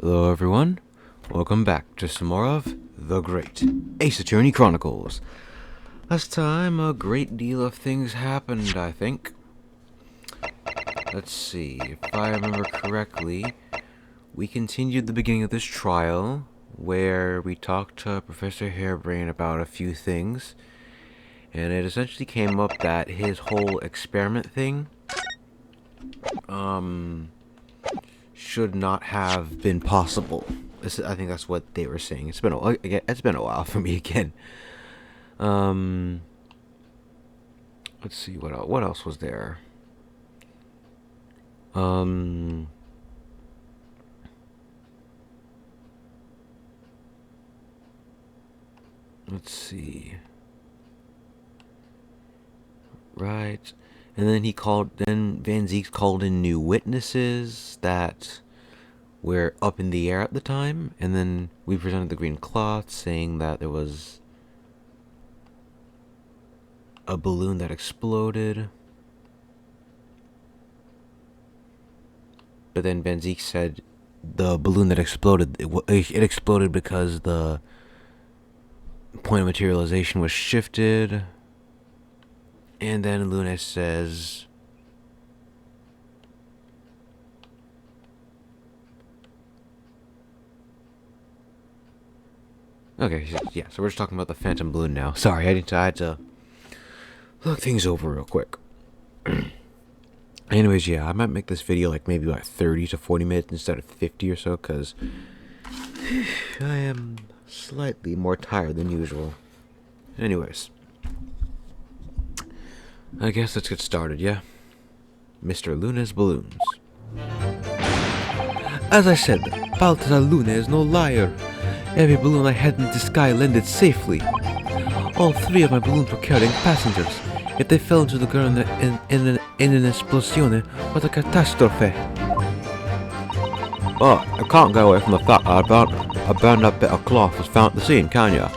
Hello everyone, welcome back to some more of The Great Ace Attorney Chronicles. Last time a great deal of things happened, I think. Let's see, if I remember correctly, we continued the beginning of this trial where we talked to Professor Harebrain about a few things, and it essentially came up that his whole experiment thing, should not have been possible. I think that's what they were saying. It's been a while for me again. Let's see what else was there. Let's see. Right. And then Van Zieks called in new witnesses that were up in the air at the time, and then we presented the green cloth saying that there was a balloon that exploded. But then Van Zieks said the balloon that exploded, it exploded because the point of materialization was shifted. And then Luna says, okay, yeah, so we're just talking about the phantom balloon now. Sorry, I had to look things over real quick. Anyways, yeah, I might make this video like maybe like 30 to 40 minutes instead of 50 or so, because I am slightly more tired than usual. Anyways, I guess let's get started, yeah? Mr. Luna's balloons. As I said, Balthazar Luna is no liar. Every balloon I had in the sky landed safely. All three of my balloons were carrying passengers. If they fell into the ground in an esplosione, what a catastrophe. Well, I can't go away from the fact that a burned up bit of cloth was found at the scene, can ya?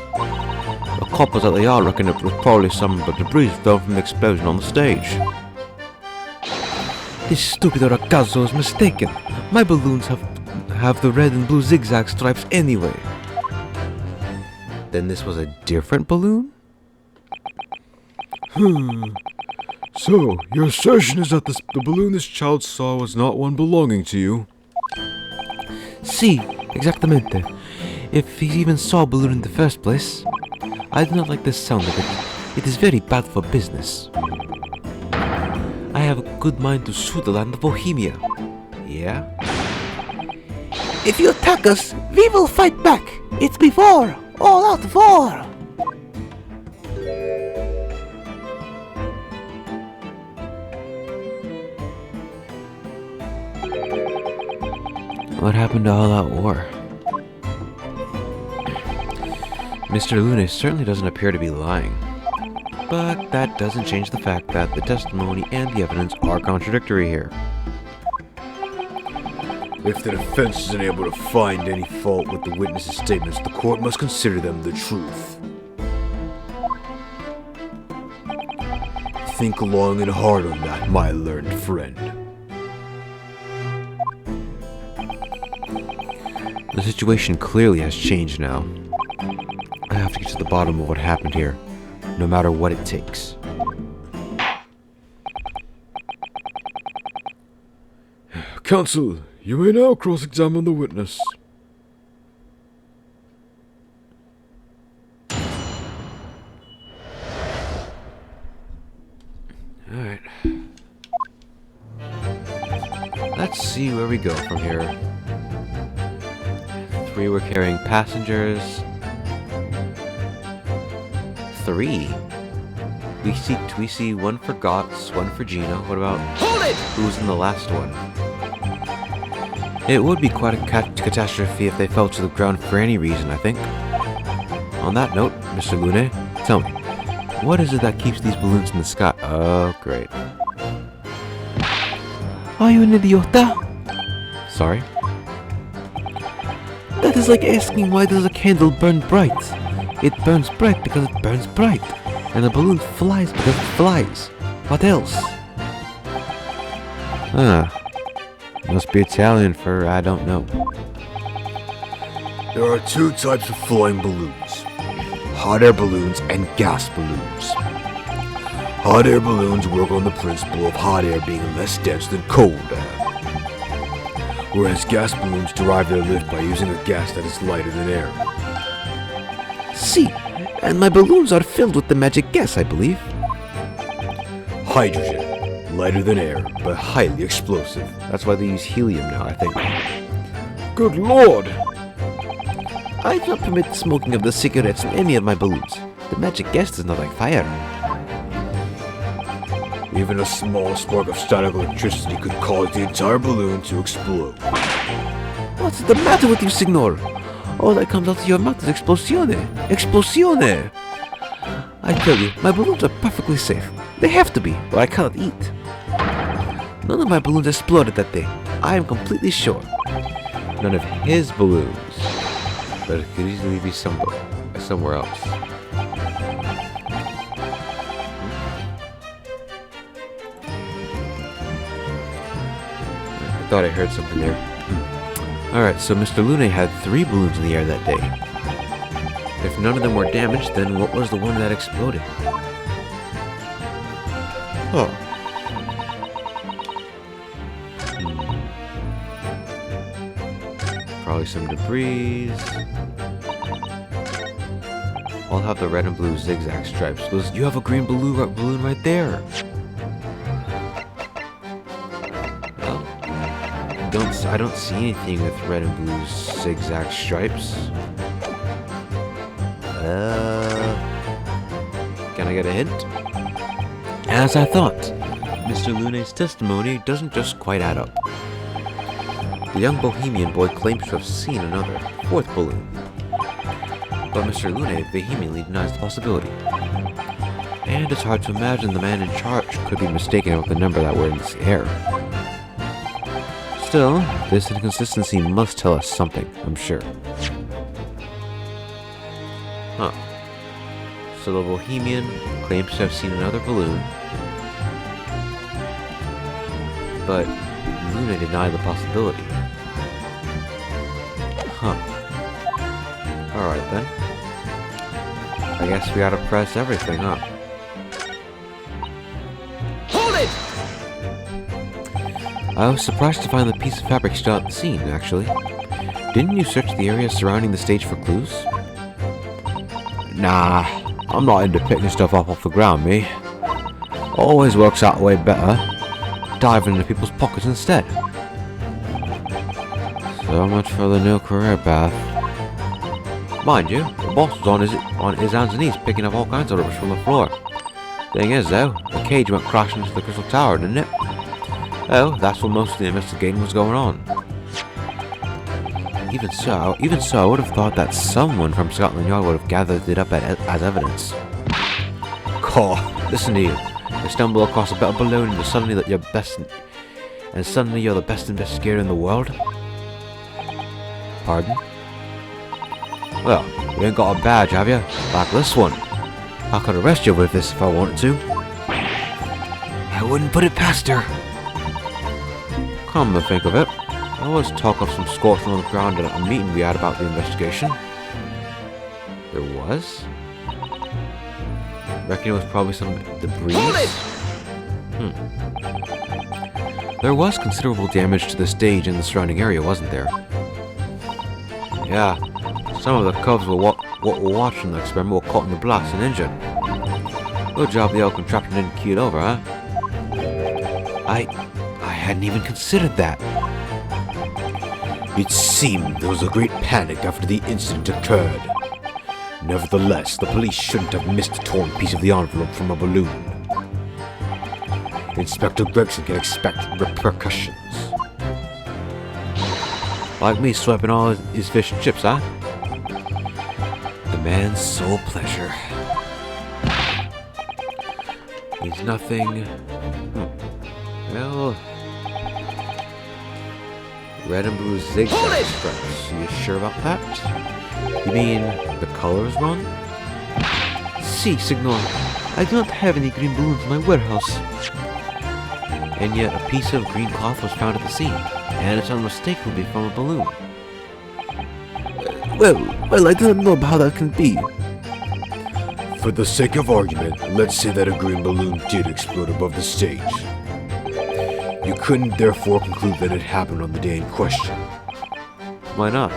The coppers at the yard reckon it was probably some of the debris thrown from the explosion on the stage. This stupid ragazzo is mistaken. My balloons have the red and blue zigzag stripes anyway. Then this was a different balloon? So, your assertion is that the balloon this child saw was not one belonging to you? Si, exactamente. If he even saw a balloon in the first place. I do not like the sound of it. It is very bad for business. I have a good mind to sue the land of Bohemia. Yeah? If you attack us, we will fight back. It's before, all out war. What happened to all that war? Mr. Luna certainly doesn't appear to be lying. But that doesn't change the fact that the testimony and the evidence are contradictory here. If the defense isn't able to find any fault with the witnesses' statements, the court must consider them the truth. Think long and hard on that, my learned friend. The situation clearly has changed now. I have to get to the bottom of what happened here, no matter what it takes. Counsel, you may now cross-examine the witness. Alright. Let's see where we go from here. 3 were carrying passengers. 3? We see 1 for Gotts, 1 for Gino. What about... Hold it! Who's in the last one? It would be quite a catastrophe if they fell to the ground for any reason, I think. On that note, Mr. Lune, tell me, what is it that keeps these balloons in the sky? Oh, great. Are you an idiota? Sorry? That is like asking why does a candle burn bright? It burns bright because it burns bright. And the balloon flies because it flies. What else? Huh. Must be Italian for I don't know. There are two types of flying balloons. Hot air balloons and gas balloons. Hot air balloons work on the principle of hot air being less dense than cold air. Whereas gas balloons derive their lift by using a gas that is lighter than air. See, and my balloons are filled with the magic gas, I believe. Hydrogen, lighter than air, but highly explosive. That's why they use helium now, I think. Good lord! I do not permit the smoking of the cigarettes in any of my balloons. The magic gas does not like fire. Even a small spark of static electricity could cause the entire balloon to explode. What's the matter with you, Signor? All that comes out of your mouth is explosione. Explosione! I tell you, my balloons are perfectly safe. They have to be, or I cannot eat. None of my balloons exploded that day. I am completely sure. None of his balloons. But it could easily be somewhere else. I thought I heard something there. Alright, so Mr. Lune had 3 balloons in the air that day. If none of them were damaged, then what was the one that exploded? Oh. Probably some debris. All have the red and blue zigzag stripes. You have a green balloon right there. Well, I don't see anything with red and blue zigzag stripes. Can I get a hint? As I thought, Mr. Lune's testimony doesn't just quite add up. The young bohemian boy claims to have seen another, 4th balloon. But Mr. Lune vehemently denies the possibility. And it's hard to imagine the man in charge could be mistaken about the number that were in the air. Still, this inconsistency must tell us something, I'm sure. Huh. So the bohemian claims to have seen another balloon, but Lune denied the possibility. Huh. Alright then. I guess we gotta press everything, huh? Hold it! I was surprised to find the piece of fabric still at the scene, actually. Didn't you search the area surrounding the stage for clues? Nah, I'm not into picking stuff up off the ground, me. Always works out way better. Diving into people's pockets instead. So much for the new career path. Mind you, the boss was on his hands and knees picking up all kinds of rubbish from the floor. Thing is though, the cage went crashing into the crystal tower, didn't it? Oh, that's where most of the investigating was going on. Even so, I would have thought that someone from Scotland Yard would have gathered it up as evidence. Caw, listen to you. You stumble across a better balloon and suddenly you're the best investigator in the world? Pardon? Well, you ain't got a badge, have you? Like this one. I could arrest you with this if I wanted to. I wouldn't put it past her. Come to think of it, there was talk of some scorching on the ground at a meeting we had about the investigation. There was? Reckon it was probably some debris? There was considerable damage to the stage and the surrounding area, wasn't there? Yeah, some of the cubs were what were watching the experiment were caught in the blast and injured. Good job the old contraption didn't keel over, huh? I hadn't even considered that. It seemed there was a great panic after the incident occurred. Nevertheless, the police shouldn't have missed a torn piece of the envelope from a balloon. Inspector Gregson can expect repercussions. Like me swiping all his fish and chips, huh? The man's sole pleasure. Means nothing. Well... Red and blue zigzag stripes. You sure about that? You mean the color is wrong? Si, Signor. I do not have any green balloons in my warehouse. And yet a piece of green cloth was found at the scene, and it's unmistakably from a balloon. Well, I do not know how that can be. For the sake of argument, let's say that a green balloon did explode above the stage. You couldn't therefore conclude that it happened on the day in question. Why not?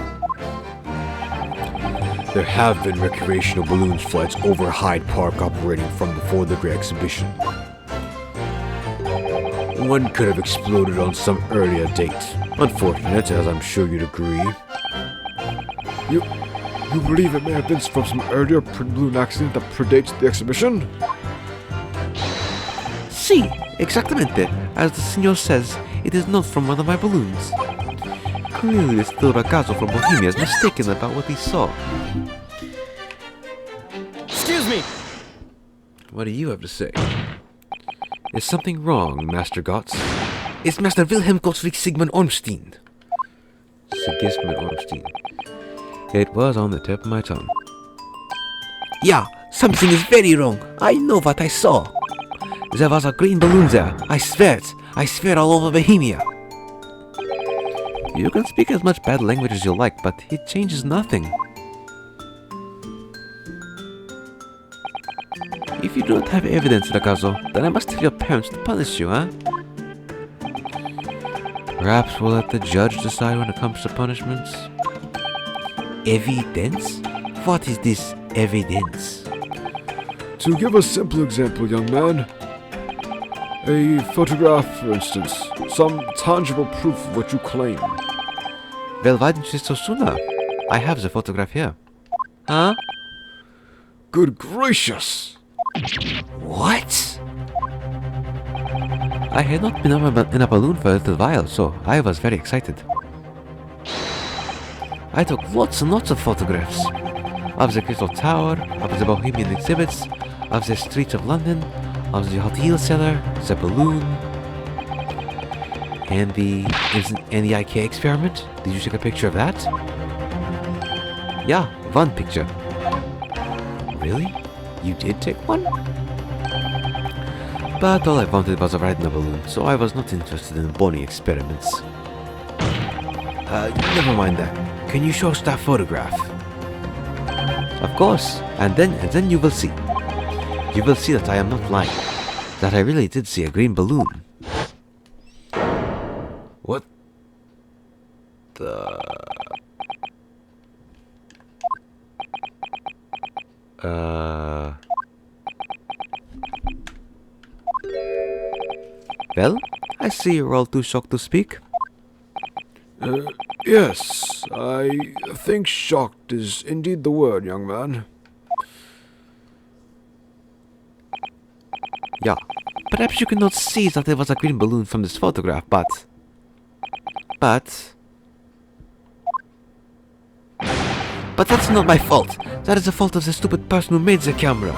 There have been recreational balloons flights over Hyde Park operating from before the Great Exhibition. One could have exploded on some earlier date. Unfortunate, as I'm sure you'd agree. You believe it may have been from some earlier balloon accident that predates the exhibition? Sí, exactamente. As the senor says, it is not from one of my balloons. Clearly, this little ragazzo from Bohemia is mistaken about what he saw. Excuse me! What do you have to say? Is something wrong, Master Gotts? It's Master Wilhelm Gottfried Sigmund Ormstein. Sigismund Ormstein. It was on the tip of my tongue. Yeah, something is very wrong. I know what I saw. There was a green balloon there. I swear it. I swear all over Bohemia. You can speak as much bad language as you like, but it changes nothing. If you do not have evidence, Ragazzo, then I must tell your parents to punish you, huh? Perhaps we'll let the judge decide when it comes to punishments. Evidence? What is this evidence? To give a simple example, young man. A photograph, for instance. Some tangible proof of what you claim. Well, why didn't you say so sooner? I have the photograph here. Huh? Good gracious! What? I had not been in a balloon for a little while, so I was very excited. I took lots and lots of photographs. Of the Crystal Tower, of the Bohemian exhibits, of the streets of London, of the hotel cellar, the balloon, and the IKEA experiment. Did you take a picture of that? Yeah, one picture. Really? You did take one? But all I wanted was a ride in a balloon, so I was not interested in boning experiments. Never mind that. Can you show us that photograph? Of course, and then you will see. You will see that I am not lying. That I really did see a green balloon. What the... Well, I see you're all too shocked to speak. Yes, I think shocked is indeed the word, young man. Yeah, perhaps you cannot see that there was a green balloon from this photograph, but that's not my fault. That is the fault of the stupid person who made the camera.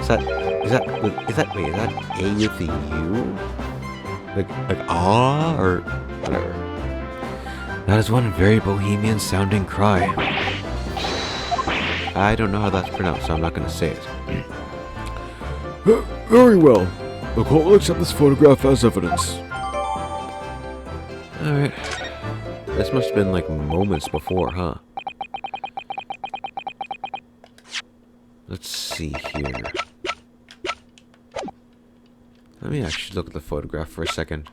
Is that A with the U? Like ah or whatever. That is one very bohemian sounding cry. I don't know how that's pronounced, so I'm not gonna say it. Very well. The court will accept this photograph as evidence. Alright. This must have been like moments before, huh? Let's see here. Let me actually look at the photograph for a second.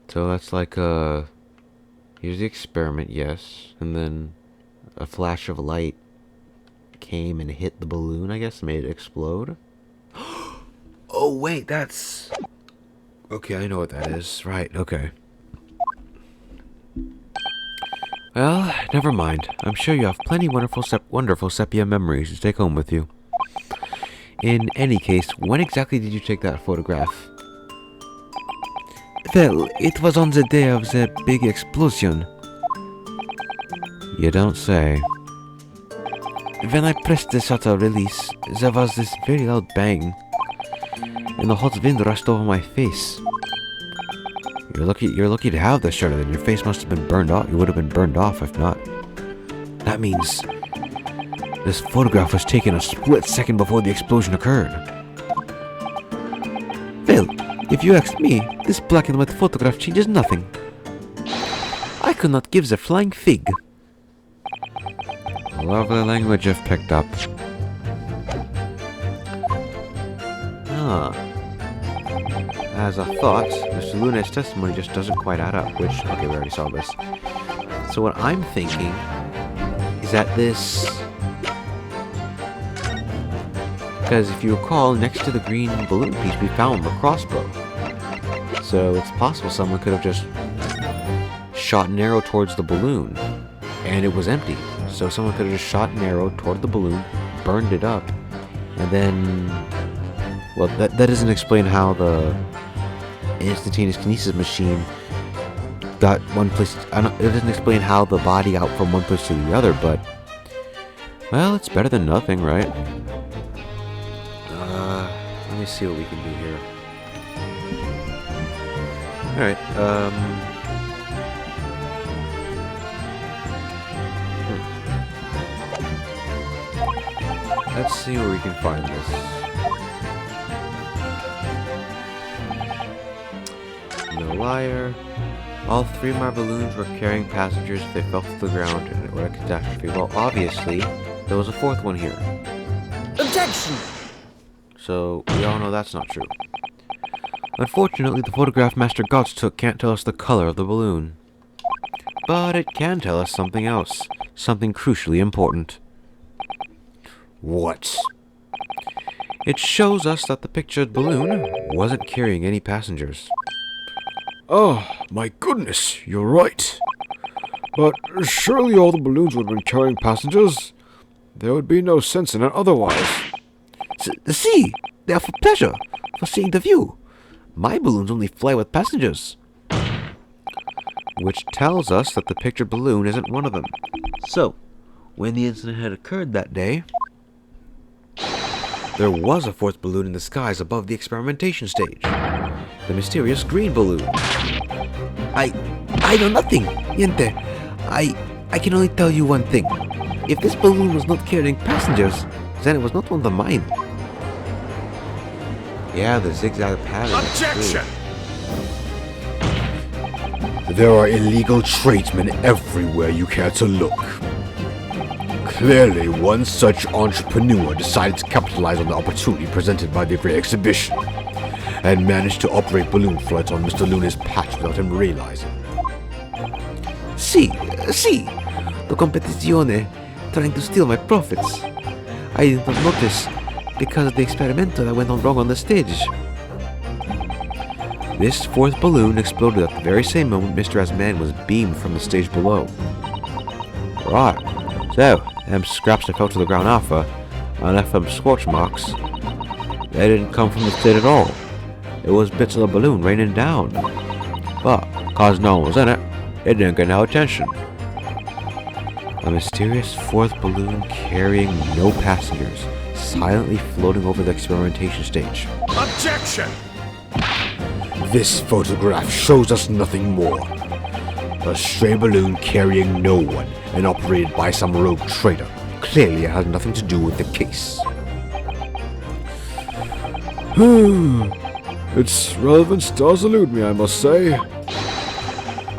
So that's like here's the experiment, yes. And then a flash of light came and hit the balloon, I guess, made it explode. Oh wait, that's... Okay, I know what that is. Right, okay. Well, never mind. I'm sure you have plenty wonderful sepia memories to take home with you. In any case, when exactly did you take that photograph? Well, it was on the day of the big explosion. You don't say. When I pressed the shutter release, there was this very loud bang, and the hot wind rushed over my face. You're lucky to have the shutter, then your face must have been burned off. You would have been burned off if not. That means this photograph was taken a split second before the explosion occurred. Well, If you ask me, this black and white photograph changes nothing. I could not give the flying fig. Lovely language I've picked up. Ah. As I thought, Mr. Luna's testimony just doesn't quite add up, which, okay, we already saw this. So what I'm thinking is that this... Because if you recall, next to the green balloon piece, we found the crossbow. So it's possible someone could have just shot an arrow towards the balloon, and it was empty. So someone could have just shot an arrow toward the balloon, burned it up, and then... Well, that doesn't explain how the instantaneous kinesis machine got one place... it doesn't explain how the body got from one place to the other, but... Well, it's better than nothing, right? Let me see what we can do here. Alright, let's see where we can find this. No liar. All three of my balloons were carrying passengers if they fell to the ground in a catastrophe. Well, obviously, there was a fourth one here. Objection! So, we all know that's not true. Unfortunately, the photograph Master Gotts took can't tell us the color of the balloon. But it can tell us something else. Something crucially important. What? It shows us that the pictured balloon wasn't carrying any passengers. Oh, my goodness, you're right. But surely all the balloons would have been carrying passengers. There would be no sense in it otherwise. See, they are for pleasure, for seeing the view. My balloons only fly with passengers. Which tells us that the pictured balloon isn't one of them. So, when the incident had occurred that day, there was a fourth balloon in the skies above the experimentation stage. The mysterious green balloon. I know nothing, Yente. I can only tell you one thing. If this balloon was not carrying passengers, then it was not one of mine. Yeah, the zigzag pattern. Objection! There are illegal tradesmen everywhere you care to look. Clearly, one such entrepreneur decided to capitalize on the opportunity presented by the Great Exhibition, and managed to operate balloon flights on Mr. Luna's patch without him realizing. See, the competizione trying to steal my profits. I did not notice because of the experimento that went on wrong on the stage. This fourth balloon exploded at the very same moment Mr. Asman was beamed from the stage below. Right, so, them scraps that fell to the ground alpha, and left them scorch marks, they didn't come from the stage at all. It was bits of the balloon raining down. But, cause no one was in it, it didn't get no attention. A mysterious fourth balloon carrying no passengers, silently floating over the experimentation stage. Objection! This photograph shows us nothing more. A stray balloon carrying no one and operated by some rogue trader. Clearly it has nothing to do with the case. Its relevance does elude me, I must say.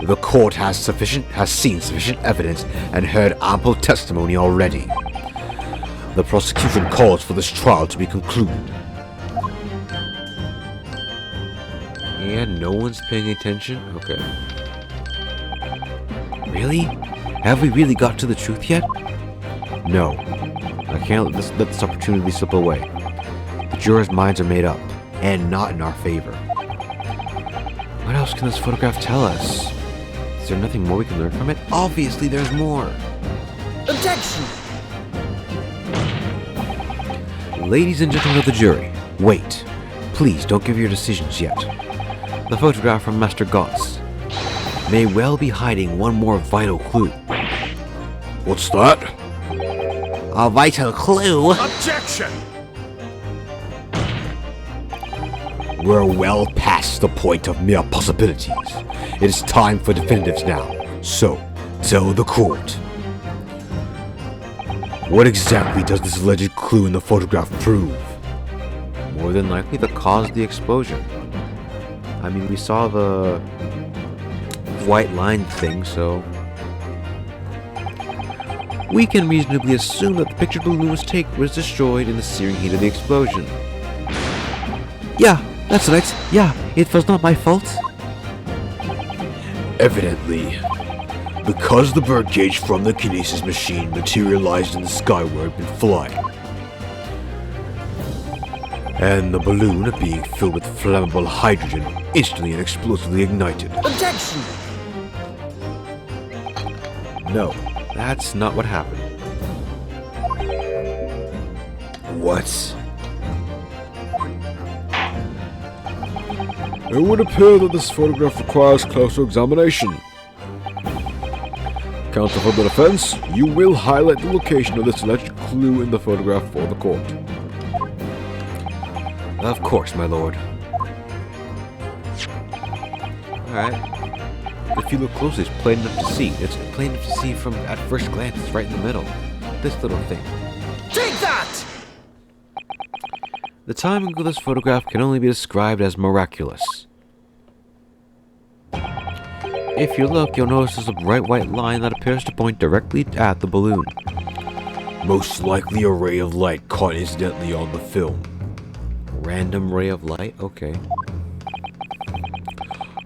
The court has seen sufficient evidence and heard ample testimony already. The prosecution calls for this trial to be concluded. And no one's paying attention? Okay. Really? Have we really got to the truth yet? No. I can't let this opportunity slip away. The jurors' minds are made up, and not in our favor. What else can this photograph tell us? Is there nothing more we can learn from it? Obviously there's more! Objection! Ladies and gentlemen of the jury, wait. Please don't give your decisions yet. The photograph from Master Gotts may well be hiding one more vital clue. What's that? A vital clue? Objection! We're well past the point of mere possibilities. It is time for definitives now. So, tell the court. What exactly does this alleged clue in the photograph prove? More than likely the cause of the explosion. I mean, we saw the white line thing, so we can reasonably assume that the pictured balloon was destroyed in the searing heat of the explosion. Yeah, that's right. Yeah, it was not my fault. Evidently, because the birdcage from the kinesis machine materialized in the sky where it had been flying, and the balloon, being filled with flammable hydrogen, instantly and explosively ignited. Objection! No, that's not what happened. What? It would appear that this photograph requires closer examination. Counsel for the defense, you will highlight the location of this alleged clue in the photograph for the court. Of course, my lord. Alright. If you look closely, it's plain enough to see. It's plain enough to see from at first glance. It's right in the middle. This little thing. Take that! The timing of this photograph can only be described as miraculous. If you look, you'll notice there's a bright white line that appears to point directly at the balloon. Most likely a ray of light caught incidentally on the film. Random ray of light? Okay.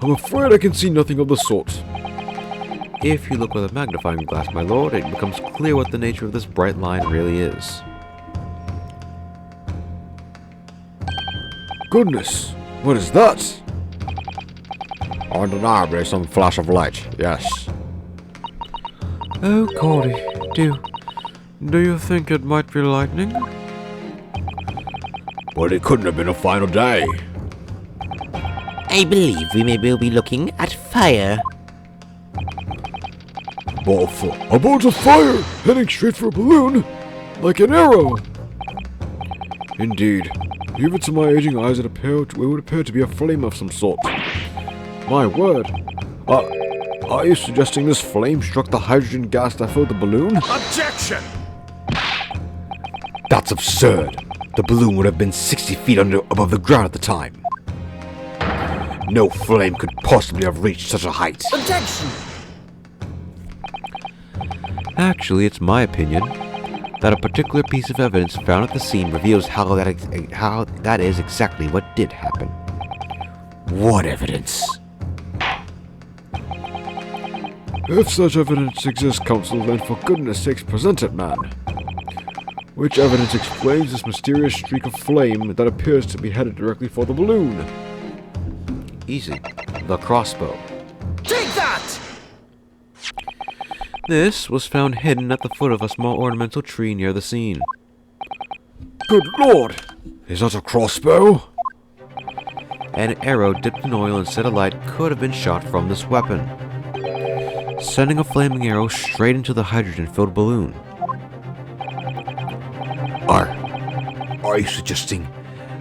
I'm afraid I can see nothing of the sort. If you look with a magnifying glass, my lord, it becomes clear what the nature of this bright line really is. Goodness, what is that? Undeniably some flash of light, yes. Oh, Cordy, do you think it might be lightning? But it couldn't have been a final day. I believe we may well be looking at fire. A bolt of fire heading straight for a balloon, like an arrow. Indeed, even to my aging eyes, it would appear to be a flame of some sort. My word! Are you suggesting this flame struck the hydrogen gas that filled the balloon? Objection! That's absurd. The balloon would have been 60 feet above the ground at the time. No flame could possibly have reached such a height. Objection! Actually, it's my opinion that a particular piece of evidence found at the scene reveals how that is exactly what did happen. What evidence? If such evidence exists, counsel, then for goodness sakes present it, man. Which evidence explains this mysterious streak of flame that appears to be headed directly for the balloon? Easy. The crossbow. Take that! This was found hidden at the foot of a small ornamental tree near the scene. Good lord! Is that a crossbow? An arrow dipped in oil and set alight could have been shot from this weapon, sending a flaming arrow straight into the hydrogen-filled balloon. Are you suggesting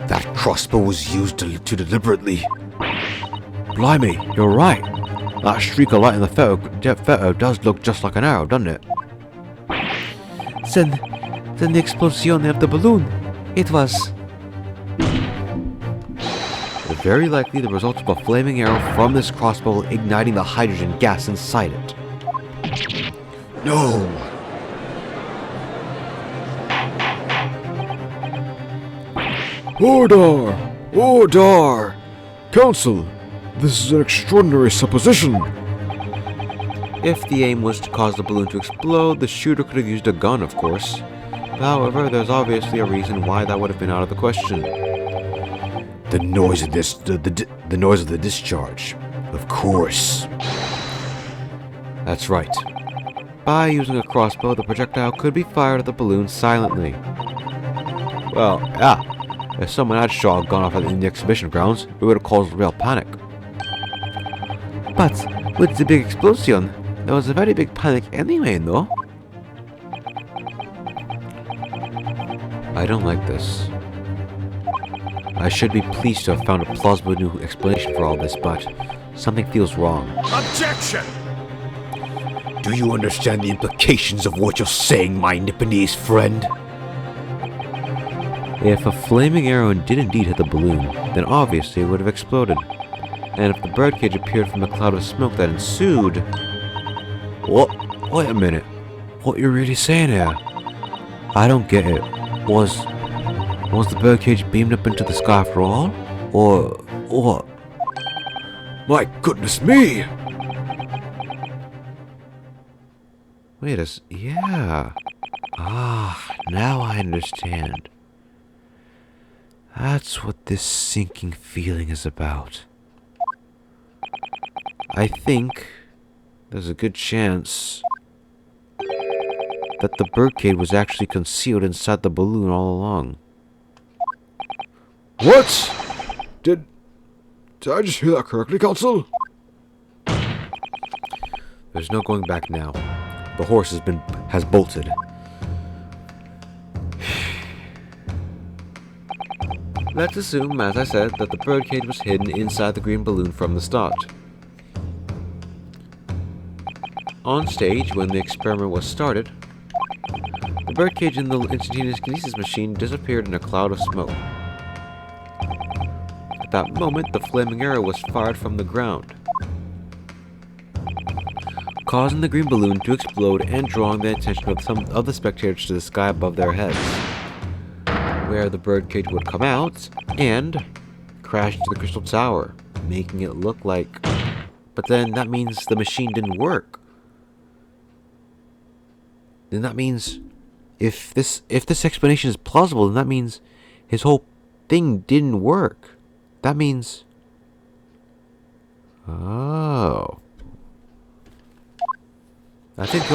that crossbow was used to deliberately? Blimey, you're right. That streak of light in the photo does look just like an arrow, doesn't it? Then the explosion of the balloon. It was. Very likely the result of a flaming arrow from this crossbow igniting the hydrogen gas inside it. No! Order! Order! Counsel, this is an extraordinary supposition. If the aim was to cause the balloon to explode, the shooter could have used a gun, of course. However, there's obviously a reason why that would have been out of the question. The noise of the noise of the discharge. Of course. That's right. By using a crossbow, the projectile could be fired at the balloon silently. Well, yeah. If someone had shot a gun off in the exhibition grounds, it would have caused real panic. But with the big explosion, there was a very big panic anyway, no? I don't like this. I should be pleased to have found a plausible new explanation for all this, but something feels wrong. Objection! Do you understand the implications of what you're saying, my Nipponese friend? If a flaming arrow did indeed hit the balloon, then obviously it would have exploded. And if the birdcage appeared from the cloud of smoke that ensued... What? Wait a minute. What you're really saying here? I don't get it. Was the birdcage beamed up into the sky after all? Or what? My goodness me! Wait a yeah. Ah, now I understand. That's what this sinking feeling is about. I think there's a good chance that the birdcage was actually concealed inside the balloon all along. What? Did I just hear that correctly, Counsel? There's no going back now. The horse has bolted. Let's assume, as I said, that the birdcage was hidden inside the green balloon from the start. On stage, when the experiment was started, the birdcage in the instantaneous kinesis machine disappeared in a cloud of smoke. At that moment, the flaming arrow was fired from the ground, causing the green balloon to explode and drawing the attention of some of the spectators to the sky above their heads, where the birdcage would come out and crash into the crystal tower, making it look like... But then that means the machine didn't work. Then that means... If this explanation is plausible, then that means his whole thing didn't work. That means... Oh... I think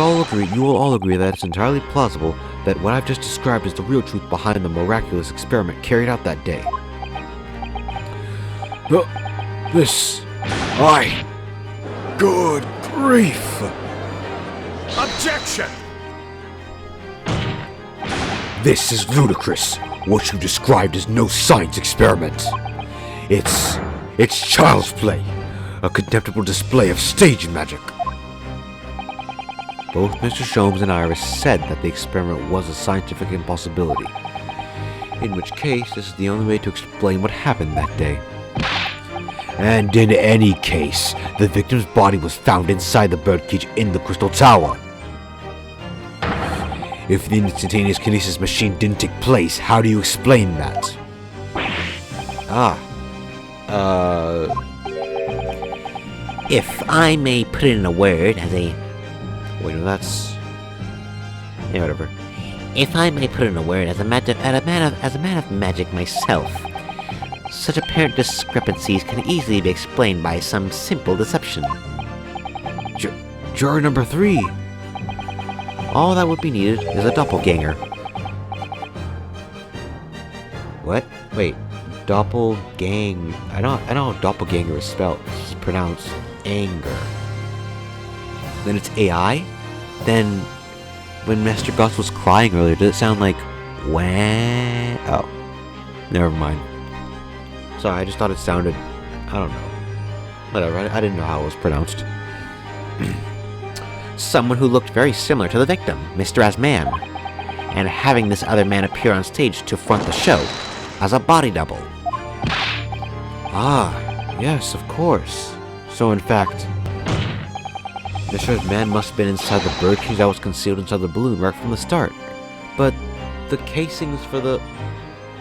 you will all agree that it's entirely plausible that what I've just described is the real truth behind the miraculous experiment carried out that day. Good grief! Objection! This is ludicrous. What you described is no science experiment. It's child's play. A contemptible display of stage magic. Both Mr. Sholmes and Iris said that the experiment was a scientific impossibility, in which case this is the only way to explain what happened that day. And in any case, the victim's body was found inside the birdcage in the crystal tower. If the instantaneous kinesis machine didn't take place, how do you explain that? If I may put it in a word as a... Wait, no, that's... Yeah, whatever. If I may put it in a word as a man of magic myself, such apparent discrepancies can easily be explained by some simple deception. Juror number 3! All that would be needed is a doppelganger. What? Wait, doppelgang... I know how doppelganger is spelled. It's pronounced anger. Then it's AI? Then, when Master Goss was crying earlier, did it sound like wah? Oh, never mind. Sorry, I just thought it sounded, I don't know. Whatever, I didn't know how it was pronounced. Someone who looked very similar to the victim, Mr. Asman, and having this other man appear on stage to front the show as a body double. Ah, yes, of course. So in fact, Mr. Asman must have been inside the birdcage that was concealed inside the balloon right from the start. But the casings for the...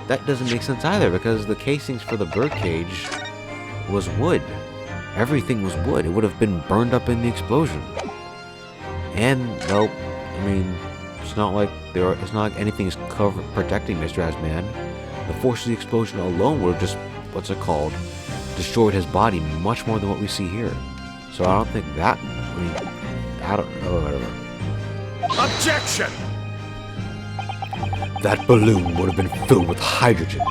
That doesn't make sense either, because the casings for the birdcage was wood. Everything was wood. It would have been burned up in the explosion. And, well, I mean, it's not like anything is protecting Mr. Asman. The force of the explosion alone would have just, destroyed his body much more than what we see here. So I don't think that, I don't know, whatever. Objection! That balloon would have been filled with hydrogen.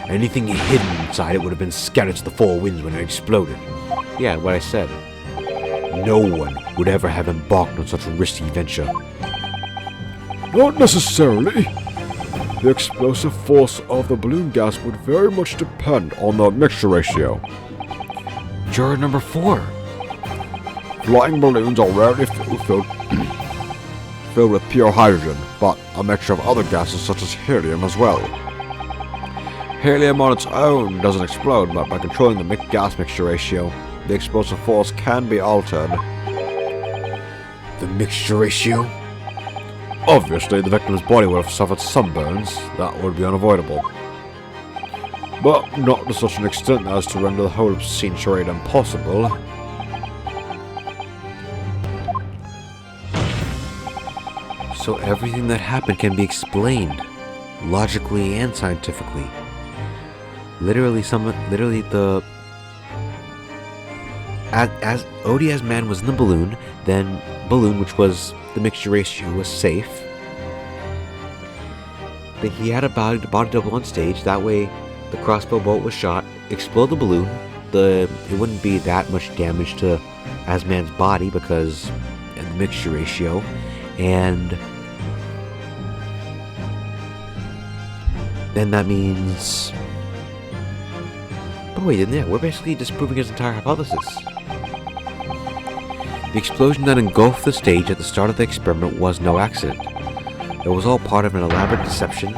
Anything hidden inside it would have been scattered to the four winds when it exploded. Yeah, what I said. No one would ever have embarked on such a risky venture. Not necessarily. The explosive force of the balloon gas would very much depend on the mixture ratio. Juror number 4. Flying balloons are rarely filled with pure hydrogen, but a mixture of other gases such as helium as well. Helium on its own doesn't explode, but by controlling the gas mixture ratio, the explosive force can be altered. The mixture ratio? Obviously, the victim's body would have suffered some burns. That would be unavoidable. But not to such an extent as to render the whole obscene charade impossible. So everything that happened can be explained, logically and scientifically. Literally, as Odie as man was in the balloon, then balloon, which was the mixture ratio, was safe. But he had a body double on stage. That way, the crossbow bolt was shot, explode the balloon. It wouldn't be that much damage to Asman's body because of the mixture ratio, and then that means. But wait, yeah, we're basically disproving his entire hypothesis. The explosion that engulfed the stage at the start of the experiment was no accident. It was all part of an elaborate deception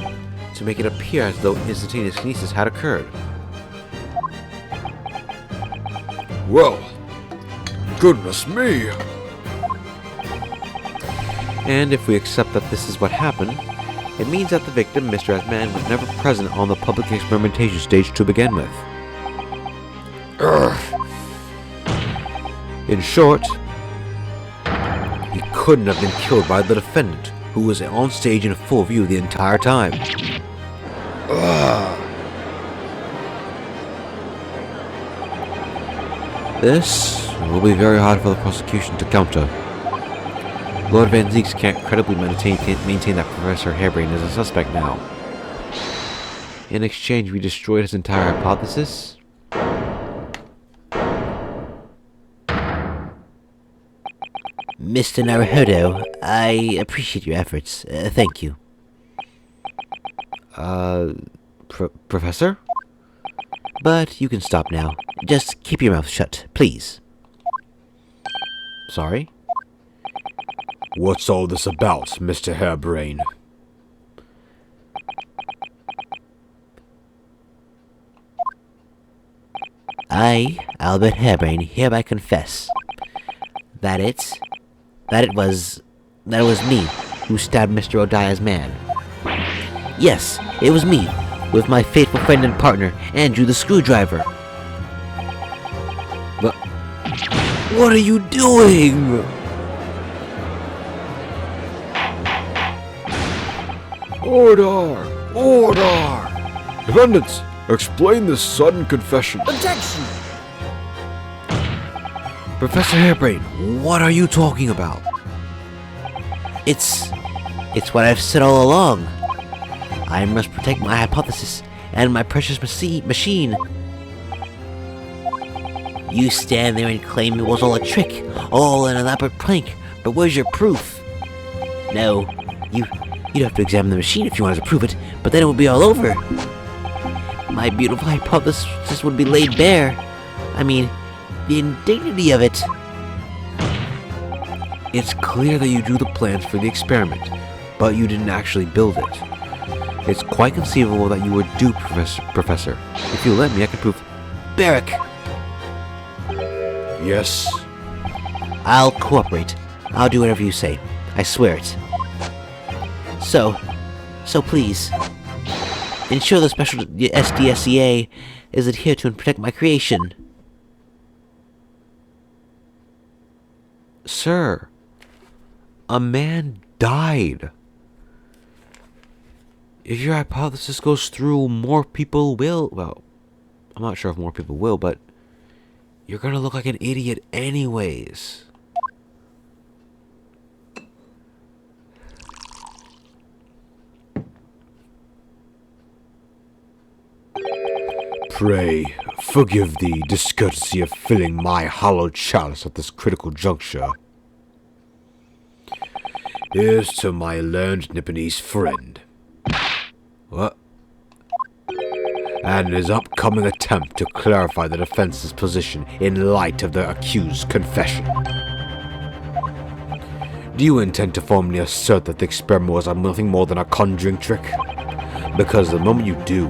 to make it appear as though instantaneous kinesis had occurred. Well, goodness me! And if we accept that this is what happened, it means that the victim, Mr. Asman, was never present on the public experimentation stage to begin with. In short, he couldn't have been killed by the defendant, who was on stage in full view the entire time. This will be very hard for the prosecution to counter. Lord Van Zieks can't credibly maintain that Professor Harebrained is a suspect now. In exchange, we destroyed his entire hypothesis. Mr. Naruhodo, I appreciate your efforts. Thank you. Professor? But you can stop now. Just keep your mouth shut, please. Sorry? What's all this about, Mr. Harebrained? I, Albert Harebrained, hereby confess that it was me who stabbed Mr. Odiah's man. Yes, it was me, with my faithful friend and partner, Andrew the Screwdriver. But what are you doing? Order! Order! Defendants, explain this sudden confession. Objection! Professor Harebrained, what are you talking about? It's what I've said all along. I must protect my hypothesis and my precious machine. You stand there and claim it was all a trick, all an elaborate prank, but where's your proof? No, you'd have to examine the machine if you wanted to prove it, but then it would be all over. My beautiful hypothesis would be laid bare. I mean, the indignity of it. It's clear that you drew the plans for the experiment, but you didn't actually build it. It's quite conceivable that you were duped, Professor. If you let me, I can prove... Barrack, Yes? I'll cooperate. I'll do whatever you say. I swear it. So please, ensure the special SDSEA is adhered to and protect my creation. Sir, a man died. If your hypothesis goes through, more people will... Well, I'm not sure if more people will, but you're gonna look like an idiot anyways. Pray, forgive the discourtesy of filling my hollow chalice at this critical juncture. Here's to my learned Nipponese friend. What? And his upcoming attempt to clarify the defense's position in light of the accused's confession. Do you intend to formally assert that the experiment was nothing more than a conjuring trick? Because the moment you do,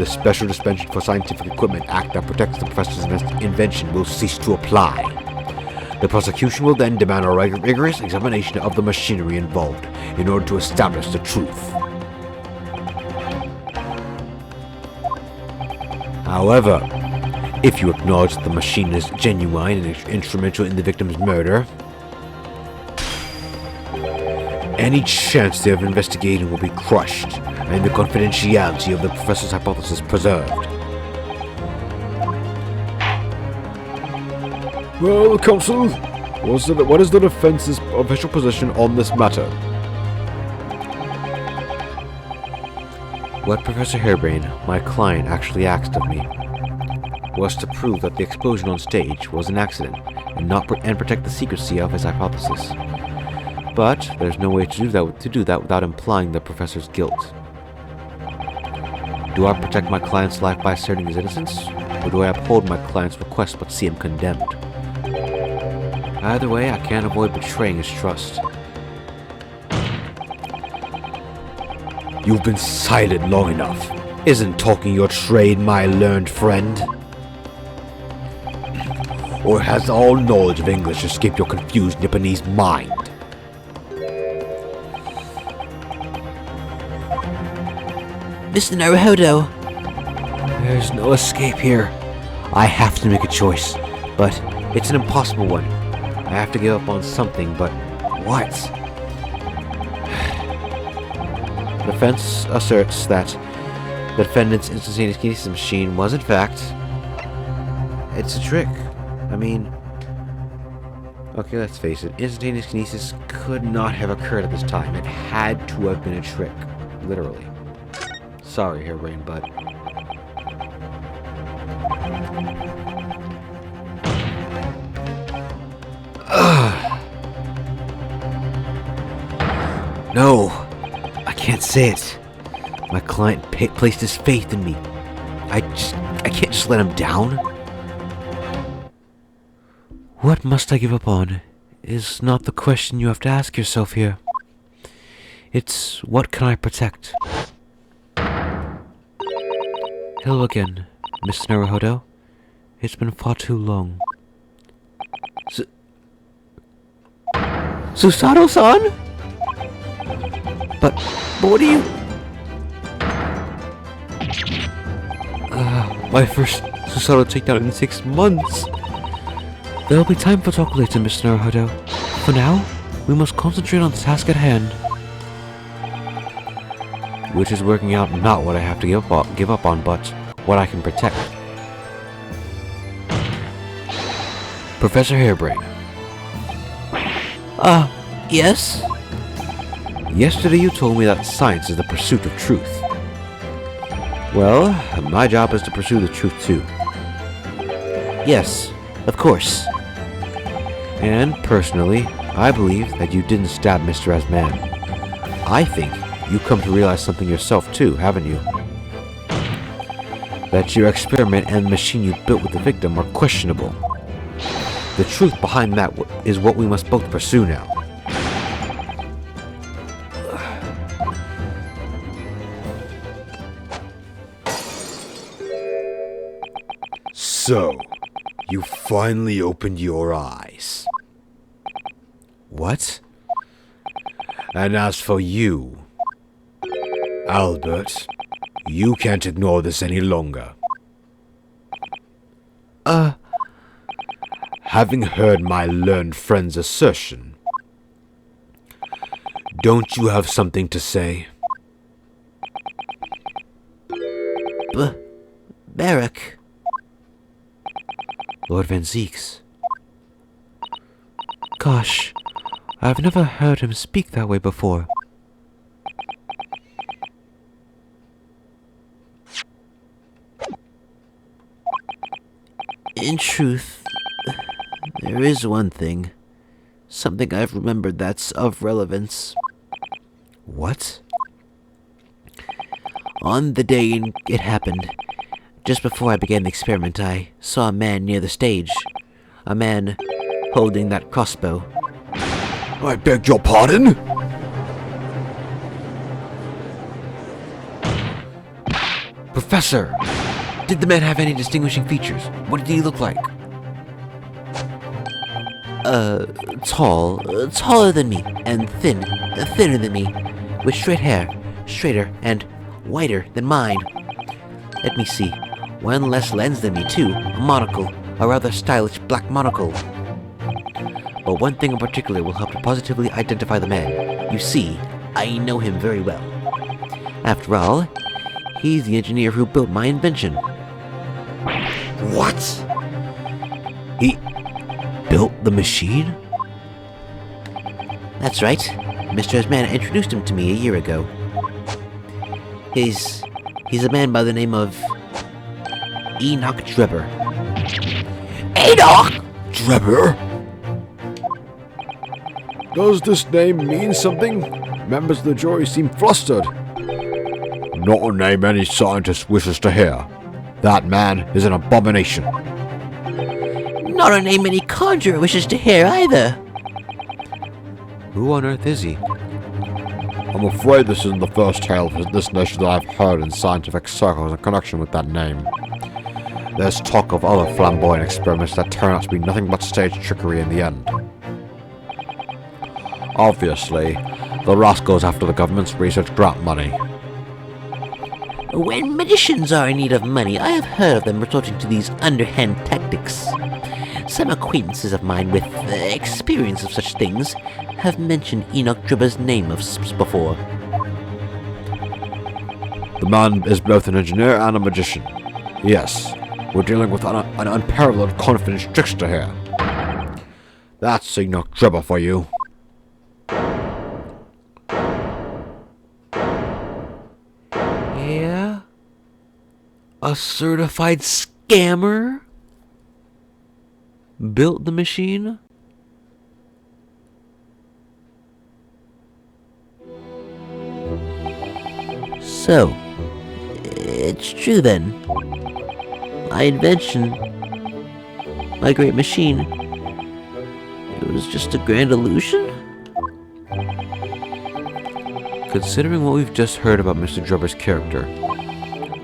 the Special Suspension for Scientific Equipment Act that protects the professor's invention will cease to apply. The prosecution will then demand a rigorous examination of the machinery involved in order to establish the truth. However, if you acknowledge that the machine is genuine and instrumental in the victim's murder, any chance they have investigating will be crushed, and the confidentiality of the professor's hypothesis preserved. Well, counsel, what is the defense's official position on this matter? What Professor Harebrain, my client, actually asked of me was to prove that the explosion on stage was an accident and protect the secrecy of his hypothesis. But there's no way to do that without implying the professor's guilt. Do I protect my client's life by asserting his innocence, or do I uphold my client's request but see him condemned? Either way, I can't avoid betraying his trust. You've been silent long enough. Isn't talking your trade, my learned friend? Or has all knowledge of English escaped your confused Nipponese mind? Mr. Naruhodo, There's no escape here. I have to make a choice, but it's an impossible one. I have to give up on something, but what? The defense asserts that the defendant's instantaneous kinesis machine was, in fact, it's a trick. I mean, okay, let's face it. Instantaneous kinesis could not have occurred at this time. It had to have been a trick, literally. Sorry, Harebrain, but no, I can't say it. My client placed his faith in me. I can't just let him down. What must I give up on is not the question you have to ask yourself here. It's what can I protect? Hello again, Mr. Naruhodo. It's been far too long. Susato-san? But what are you... my first Susato takedown in 6 months. There'll be time for talk later, Mr. Naruhodo. For now, we must concentrate on the task at hand. Which is working out not what I have to give up on, but what I can protect. Professor Harebrain. yes? Yesterday you told me that science is the pursuit of truth. Well, my job is to pursue the truth too. Yes, of course. And personally, I believe that you didn't stab Mr. Asman. I think you've come to realize something yourself too, haven't you? That your experiment and the machine you built with the victim are questionable. The truth behind that is what we must both pursue now. So, you finally opened your eyes. What? And as for you, Albert, you can't ignore this any longer. Having heard my learned friend's assertion, don't you have something to say? Barrack. Lord Van Zeeks. Gosh, I've never heard him speak that way before. In truth, there is one thing. Something I've remembered that's of relevance. What? On the day it happened, just before I began the experiment, I saw a man near the stage. A man holding that crossbow. I beg your pardon? Professor! Did the man have any distinguishing features? What did he look like? Taller than me, and thinner than me, with straight hair, straighter and whiter than mine. Let me see, one less lens than me too, a monocle, a rather stylish black monocle. But one thing in particular will help to positively identify the man. You see, I know him very well. After all, he's the engineer who built my invention. What? He built the machine? That's right. Mr. Asman introduced him to me a year ago. He's a man by the name of Enoch Drebber. Enoch! Drebber? Does this name mean something? Members of the jury seem flustered. Not a name any scientist wishes to hear. That man is an abomination. Not a name any conjurer wishes to hear either. Who on earth is he? I'm afraid this isn't the first tale of this nature that I've heard in scientific circles in connection with that name. There's talk of other flamboyant experiments that turn out to be nothing but stage trickery in the end. Obviously, the rascal's after the government's research grant money. When magicians are in need of money, I have heard of them resorting to these underhand tactics. Some acquaintances of mine with experience of such things have mentioned Enoch Drebber's name before. The man is both an engineer and a magician. Yes, we're dealing with an unparalleled confidence trickster here. That's Enoch Drebber for you. Yeah? A certified scammer? Built the machine? So, it's true then. My invention, my great machine, it was just a grand illusion? Considering what we've just heard about Mr. Drebber's character,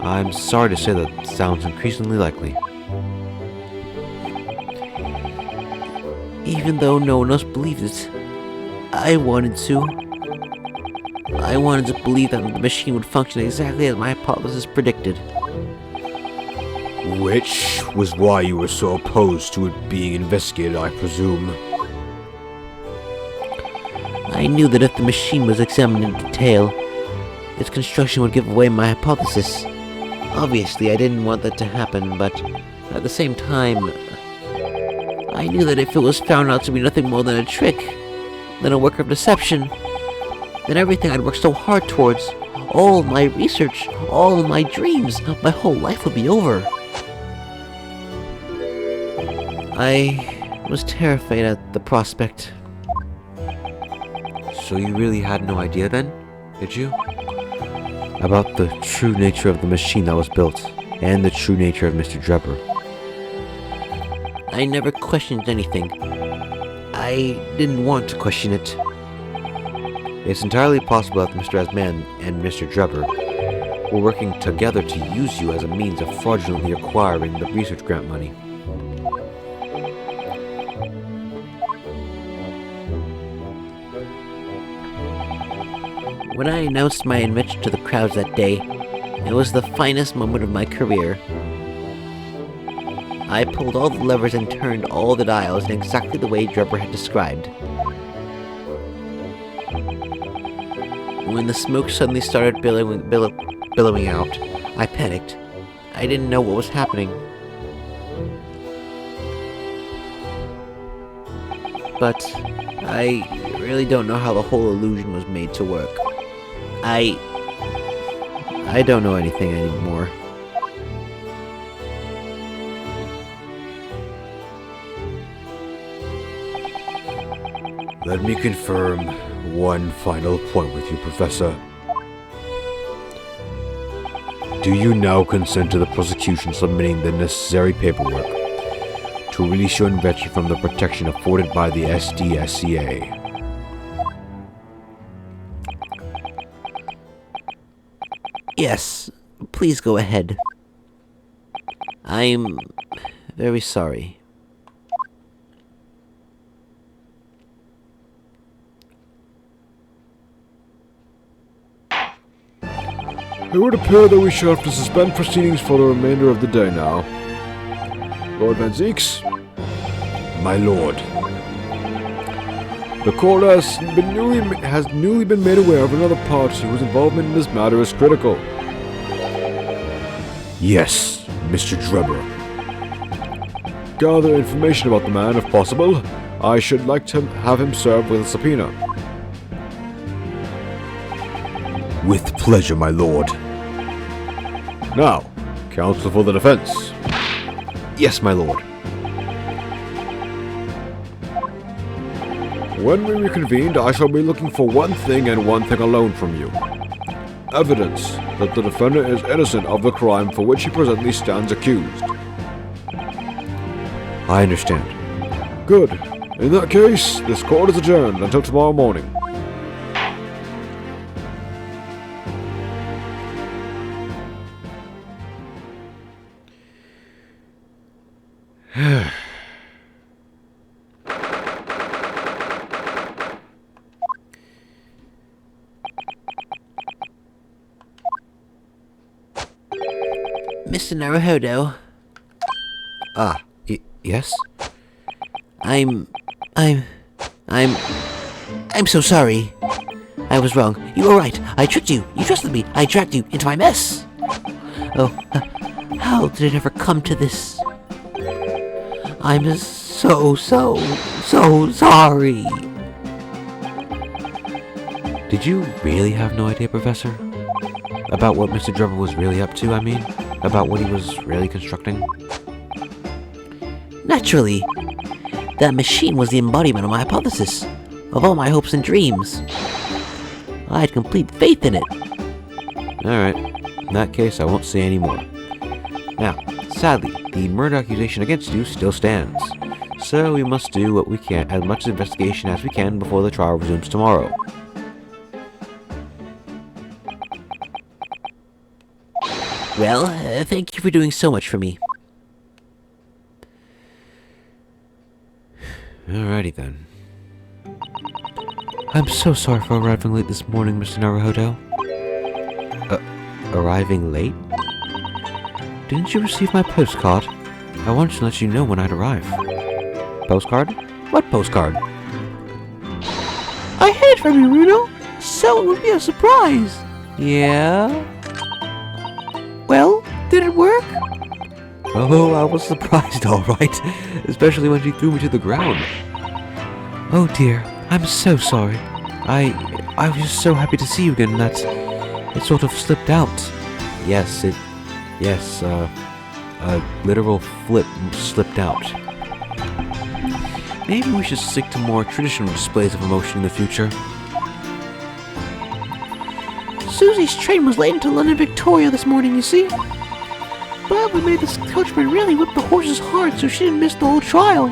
I'm sorry to say that sounds increasingly likely. Even though no one else believed it, I wanted to. I wanted to believe that the machine would function exactly as my hypothesis predicted. Which was why you were so opposed to it being investigated, I presume. I knew that if the machine was examined in detail, its construction would give away my hypothesis. Obviously, I didn't want that to happen, but at the same time, I knew that if it was found out to be nothing more than a trick, than a work of deception, then everything I'd worked so hard towards, all my research, all my dreams, my whole life would be over. I was terrified at the prospect. So you really had no idea then, did you? About the true nature of the machine that was built, and the true nature of Mr. Drebber. I never questioned anything. I didn't want to question it. It's entirely possible that Mr. Asman and Mr. Drebber were working together to use you as a means of fraudulently acquiring the research grant money. When I announced my invention to the crowds that day, it was the finest moment of my career. I pulled all the levers and turned all the dials in exactly the way Drebber had described. When the smoke suddenly started billowing out, I panicked. I didn't know what was happening. But I really don't know how the whole illusion was made to work. I don't know anything anymore. Let me confirm one final point with you, Professor. Do you now consent to the prosecution submitting the necessary paperwork to release your invention from the protection afforded by the SDSCA? Yes, Please go ahead. I'm very sorry. It would appear that we shall have to suspend proceedings for the remainder of the day now. Lord Van Zeeks, My lord. the court has newly been made aware of another party whose involvement in this matter is critical. Yes, Mr. Drebber. Gather information about the man if possible. I should like to have him served with a subpoena. With pleasure, my lord. Now, counsel for the defense. Yes, my lord. When we reconvened, I shall be looking for one thing and one thing alone from you. Evidence that the defendant is innocent of the crime for which he presently stands accused. I understand. Good. In that case, this court is adjourned until tomorrow morning. Mr. Naruhodo, Yes? I'm so sorry. I was wrong. You were right. I tricked you. You trusted me. I dragged you into my mess. Oh, how did it ever come to this? I'm so sorry. Did you really have no idea, Professor? About what Mr. Drebber was really up to, I mean? About what he was really constructing? Naturally, that machine was the embodiment of my hypothesis, of all my hopes and dreams. I had complete faith in it. Alright, in that case, I won't say any more. Now, sadly, the murder accusation against you still stands. So we must do what we can, as much investigation as we can before the trial resumes tomorrow. Well, thank you for doing so much for me. Alrighty then. I'm so sorry for arriving late this morning, Mr. Naruhodo. Arriving late? Didn't you receive my postcard? I wanted to let you know when I'd arrive. Postcard? What postcard? I hid it from you, Runo, so it would be a surprise. Yeah? Well, did it work? Oh, I was surprised, alright. Especially when she threw me to the ground. Oh dear, I'm so sorry. I was just so happy to see you again that it sort of slipped out. Yes, a literal flip slipped out. Maybe we should stick to more traditional displays of emotion in the future. Susie's train was late into London Victoria this morning, you see. But we made the coachman really whip the horses hard so she didn't miss the whole trial.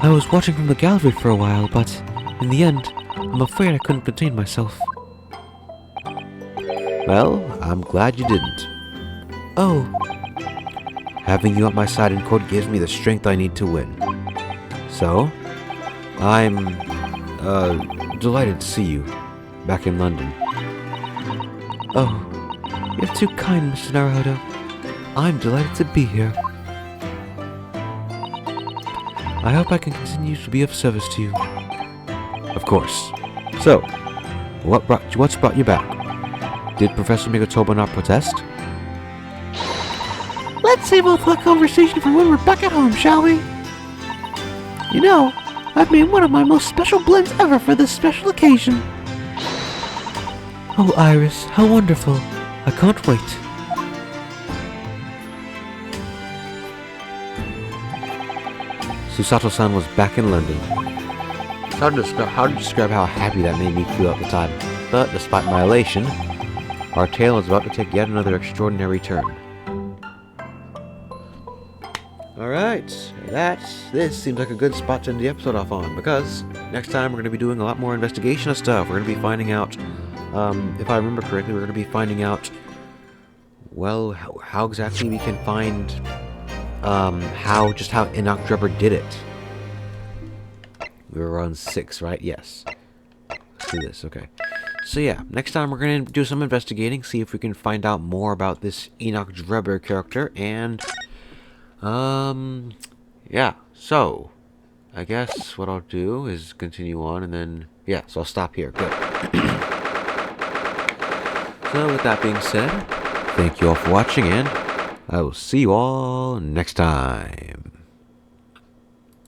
I was watching from the gallery for a while, but in the end, I'm afraid I couldn't contain myself. Well, I'm glad you didn't. Oh, Having you at my side in court gives me the strength I need to win. So, I'm, delighted to see you back in London. oh, you're too kind, Mr. Naruhodo. I'm delighted to be here. I hope I can continue to be of service to you. Of course. So, what's brought you back? Did Professor Megatoba not protest? Let's save all that conversation for when we're back at home, shall we? You know, I've made one of my most special blends ever for this special occasion. Oh, Iris, how wonderful. I can't wait. Susato-san was back in London. It's hard to describe how happy that made me feel at the time, but despite my elation, our tale is about to take yet another extraordinary turn. Alright, this seems like a good spot to end the episode off on, because next time we're going to be doing a lot more investigation of stuff. We're going to be finding out if I remember correctly, we're going to be finding out, well, how exactly we can find, how Enoch Drebber did it. We were on 6, right? Yes. Let's do this, okay. So yeah, next time we're going to do some investigating, see if we can find out more about this Enoch Drebber character, and, yeah, so, I guess what I'll do is continue on, and then, yeah, so I'll stop here. Good. So, with that being said, thank you all for watching, and I will see you all next time.